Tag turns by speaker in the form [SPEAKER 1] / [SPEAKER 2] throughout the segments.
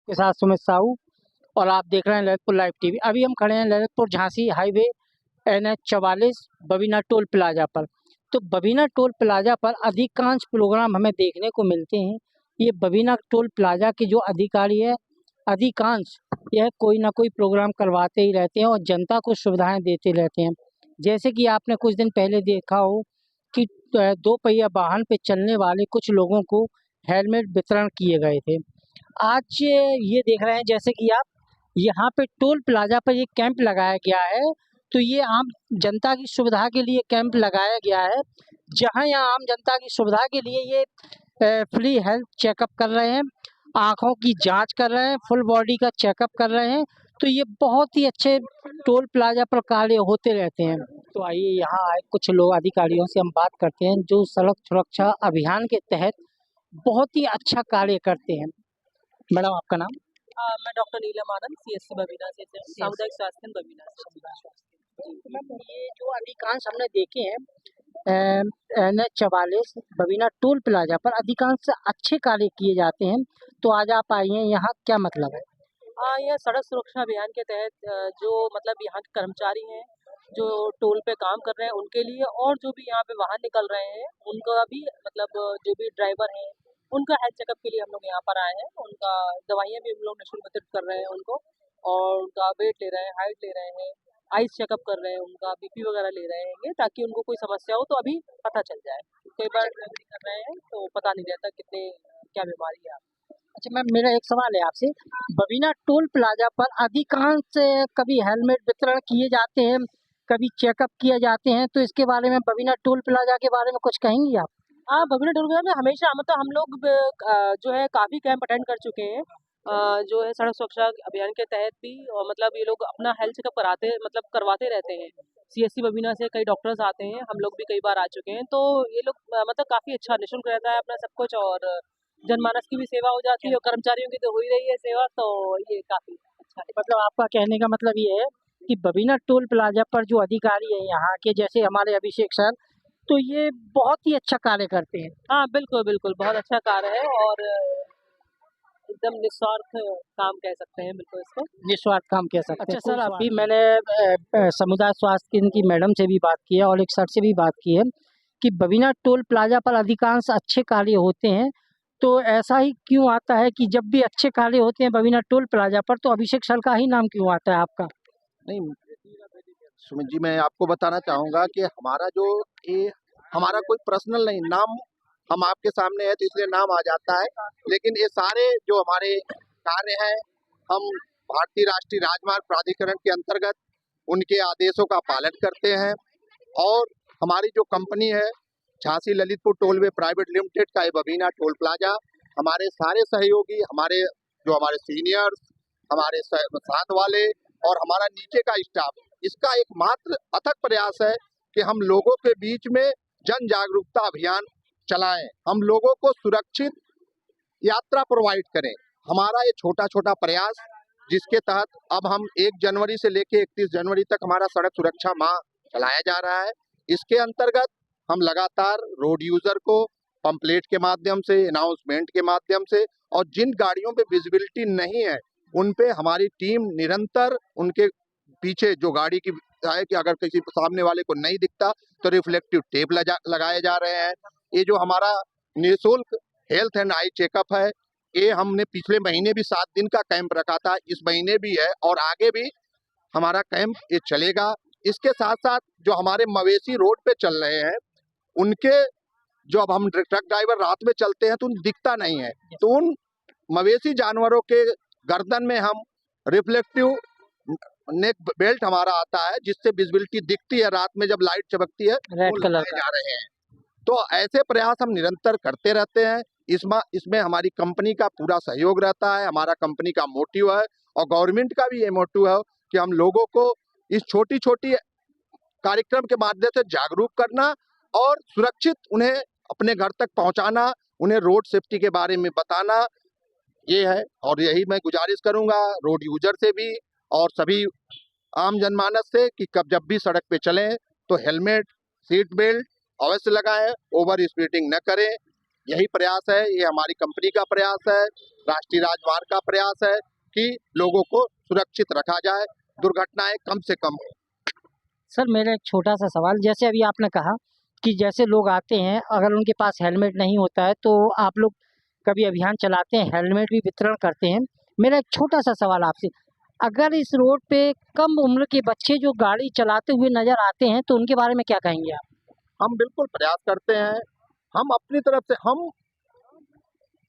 [SPEAKER 1] के साथ सुमित साहू और आप देख रहे हैं ललितपुर लाइव टीवी। अभी हम खड़े हैं Lalitpur Jhansi highway NH 44 Babina toll plaza पर। तो बबीना टोल प्लाजा पर अधिकांश प्रोग्राम हमें देखने को मिलते हैं। ये बबीना टोल प्लाजा के जो अधिकारी है, अधिकांश यह कोई ना कोई प्रोग्राम करवाते ही रहते हैं और जनता को सुविधाएं देते रहते हैं। जैसे कि आपने कुछ दिन पहले देखा हो कि 2 पहिया वाहन पे चलने वाले कुछ लोगों को हेलमेट वितरण किए गए थे। आज ये देख रहे हैं जैसे कि आप यहाँ पे टोल प्लाजा पर ये कैंप लगाया गया है। तो ये आम जनता की सुविधा के लिए कैंप लगाया गया है, जहाँ यहाँ आम जनता की सुविधा के लिए ये फ्री हेल्थ चेकअप कर रहे हैं, आँखों की जांच कर रहे हैं, फुल बॉडी का चेकअप कर रहे हैं। तो ये बहुत ही अच्छे टोल प्लाजा पर कार्य होते रहते हैं। तो आइए यहाँ आए कुछ लोग अधिकारियों से हम बात करते हैं जो सड़क सुरक्षा अभियान के तहत बहुत ही अच्छा कार्य करते हैं। मैडम, आपका नाम?
[SPEAKER 2] मैं डॉक्टर नीलम आनंद CSC बबीना से सामुदायिक स्वास्थ्य केंद्र बबीना से।
[SPEAKER 1] मैम, ये जो अधिकांश हमने देखे हैं NH 44 बबीना टोल प्लाजा पर अधिकांश अच्छे कार्य किए जाते हैं। तो आज आप आई हैं यहाँ, क्या मतलब है?
[SPEAKER 2] यह सड़क सुरक्षा अभियान के तहत जो मतलब यहाँ के कर्मचारी हैं जो टोल पे काम कर रहे हैं उनके लिए, और जो भी यहाँ पे वाहन निकल रहे हैं उनका भी मतलब जो भी ड्राइवर हैं उनका हेल्थ चेकअप के लिए हम लोग यहाँ पर आए हैं। उनका दवाइयाँ भी हम लोग निःशुल्क वितरित कर रहे हैं उनको, और उनका वेट ले रहे हैं, हाइट ले रहे हैं, आइस चेकअप कर रहे हैं, उनका BP वगैरह ले रहे हैं ताकि उनको कोई समस्या हो तो अभी पता चल जाए। कई बार ड्राइवरी कर रहे हैं तो पता नहीं रहता कितने क्या बीमारी है।
[SPEAKER 1] अच्छा मैम, मेरा एक सवाल है आपसे। बबीना टोल प्लाजा पर अधिकांश कभी हेलमेट वितरण किए जाते हैं, कभी चेकअप किए जाते हैं, तो इसके बारे में बबीना टोल प्लाजा के बारे में कुछ कहेंगी आप?
[SPEAKER 2] हाँ, बबीना टोल प्लाजा में हमेशा मतलब हम लोग जो है काफ़ी कैंप अटेंड कर चुके हैं। जो है सड़क सुरक्षा अभियान के तहत भी, और मतलब ये लोग अपना हेल्थ चेकअप कराते मतलब करवाते रहते हैं। CSC बबीना से कई डॉक्टर्स आते हैं, हम लोग भी कई बार आ चुके हैं। तो ये लोग मतलब काफ़ी अच्छा निःशुल्क रहता है अपना सब कुछ, और जनमानस की भी सेवा हो जाती है और कर्मचारियों की तो हो ही रही है सेवा, तो ये काफ़ी अच्छा है।
[SPEAKER 1] मतलब आपका कहने का मतलब ये है कि बबीना टोल प्लाजा पर जो अधिकारी हैं यहाँ के, जैसे हमारे अभिषेक सर, तो ये बहुत ही अच्छा कार्य करते हैं।
[SPEAKER 2] हाँ, बिल्कुल, बिल्कुल, बहुत अच्छा कार्य है, और एकदम निस्वार्थ काम कह सकते हैं बिल्कुल इसको।
[SPEAKER 1] निस्वार्थ काम कह सकते हैं। अच्छा सर, अभी मैंने समुदाय स्वास्थ्य केंद्र की मैडम से भी बात की है और एक सर से भी बात की है कि बबीना टोल प्लाजा पर अधिकांश अच्छे कार्य होते हैं। तो ऐसा ही क्यों आता है कि जब भी अच्छे कार्य होते हैं बबीना टोल प्लाजा पर, तो अभिषेक सर का ही नाम क्यों आता है आपका?
[SPEAKER 3] नहीं सुमित जी, मैं आपको बताना चाहूँगा कि हमारा जो ये हमारा कोई पर्सनल नहीं, नाम हम आपके सामने है तो इसलिए नाम आ जाता है, लेकिन ये सारे जो हमारे कार्य हैं हम भारतीय राष्ट्रीय राजमार्ग प्राधिकरण के अंतर्गत उनके आदेशों का पालन करते हैं। और हमारी जो कंपनी है Jhansi Lalitpur tollway private limited का ये बबीना टोल प्लाजा, हमारे सारे सहयोगी, हमारे सीनियर्स, हमारे साथ वाले और हमारा नीचे का स्टाफ, इसका एकमात्र अथक प्रयास है कि हम लोगों के बीच में जन जागरूकता अभियान चलाएं, हम लोगों को सुरक्षित यात्रा प्रोवाइड करें। हमारा ये छोटा छोटा प्रयास, जिसके तहत अब हम 1 जनवरी से लेकर 31 जनवरी तक हमारा सड़क सुरक्षा माह चलाया जा रहा है। इसके अंतर्गत हम लगातार रोड यूजर को पंपलेट के माध्यम से, अनाउंसमेंट के माध्यम से, और जिन गाड़ियों पे विजिबिलिटी नहीं है उन पे हमारी टीम निरंतर उनके पीछे जो गाड़ी की है कि अगर किसी सामने वाले को नहीं दिखता तो रिफ्लेक्टिव टेप लगाए जा रहे हैं। ये जो हमारा निःशुल्क हेल्थ एंड आई चेकअप है, ये हमने पिछले महीने भी 7 दिन का कैंप रखा था, इस महीने भी है और आगे भी हमारा कैंप ये चलेगा। इसके साथ साथ जो हमारे मवेशी रोड पे चल रहे हैं उनके, जो अब हम ट्रक ड्राइवर रात में चलते हैं तो उन दिखता नहीं है, तो उन मवेशी जानवरों के गर्दन में हम रिफ्लेक्टिव नेक बेल्ट हमारा आता है जिससे विजिबिलिटी दिखती है, रात में जब लाइट चमकती है
[SPEAKER 1] रेड कलर
[SPEAKER 3] जा रहे हैं। तो ऐसे प्रयास हम निरंतर करते रहते हैं। इसमें हमारी कंपनी का पूरा सहयोग रहता है। हमारा कंपनी का मोटिव है और गवर्नमेंट का भी ये मोटिव है कि हम लोगों को इस छोटी छोटी कार्यक्रम के माध्यम से जागरूक करना और सुरक्षित उन्हें अपने घर तक पहुंचाना, उन्हें रोड सेफ्टी के बारे में बताना, ये है। और यही मैं गुजारिश करूंगा रोड यूजर से भी और सभी आम जनमानस से कि जब भी सड़क पे चलें तो हेलमेट, सीट बेल्ट अवश्य लगाएं, ओवर स्पीडिंग न करें, यही प्रयास है, ये हमारी कंपनी का प्रयास है, राष्ट्रीय राजमार्ग का प्रयास है कि लोगों को सुरक्षित रखा जाए, दुर्घटनाएं कम से कम हो।
[SPEAKER 1] सर मेरा एक छोटा सा सवाल, जैसे अभी आपने कहा कि जैसे लोग आते हैं अगर उनके पास हेलमेट नहीं होता है तो आप लोग कभी अभियान चलाते हैं, हेलमेट भी वितरण करते हैं। मेरा एक छोटा सा सवाल आपसे, अगर इस रोड पे कम उम्र के बच्चे जो गाड़ी चलाते हुए नजर आते हैं तो उनके बारे में क्या कहेंगे आप?
[SPEAKER 3] हम बिल्कुल प्रयास करते हैं, हम अपनी तरफ से हम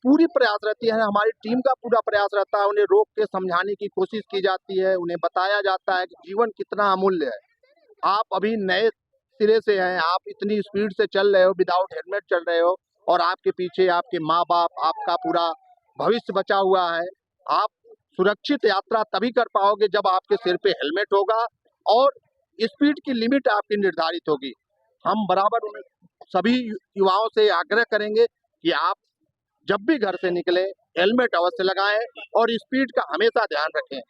[SPEAKER 3] पूरी प्रयास रहती है, हमारी टीम का पूरा प्रयास रहता है, उन्हें रोक के समझाने की कोशिश की जाती है, उन्हें बताया जाता है कि जीवन कितना अमूल्य है। आप अभी नए सिरे से हैं, आप इतनी स्पीड से चल रहे हो, विदाउट हेलमेट चल रहे हो और आपके पीछे आपके माँ-बाप, आपका पूरा भविष्य बचा हुआ है। आप सुरक्षित यात्रा तभी कर पाओगे जब आपके सिर पे हेलमेट होगा और स्पीड की लिमिट आपकी निर्धारित होगी। हम बराबर उन्हें सभी युवाओं से आग्रह करेंगे कि आप जब भी घर से निकलें हेलमेट अवश्य लगाएं और स्पीड का हमेशा ध्यान रखें।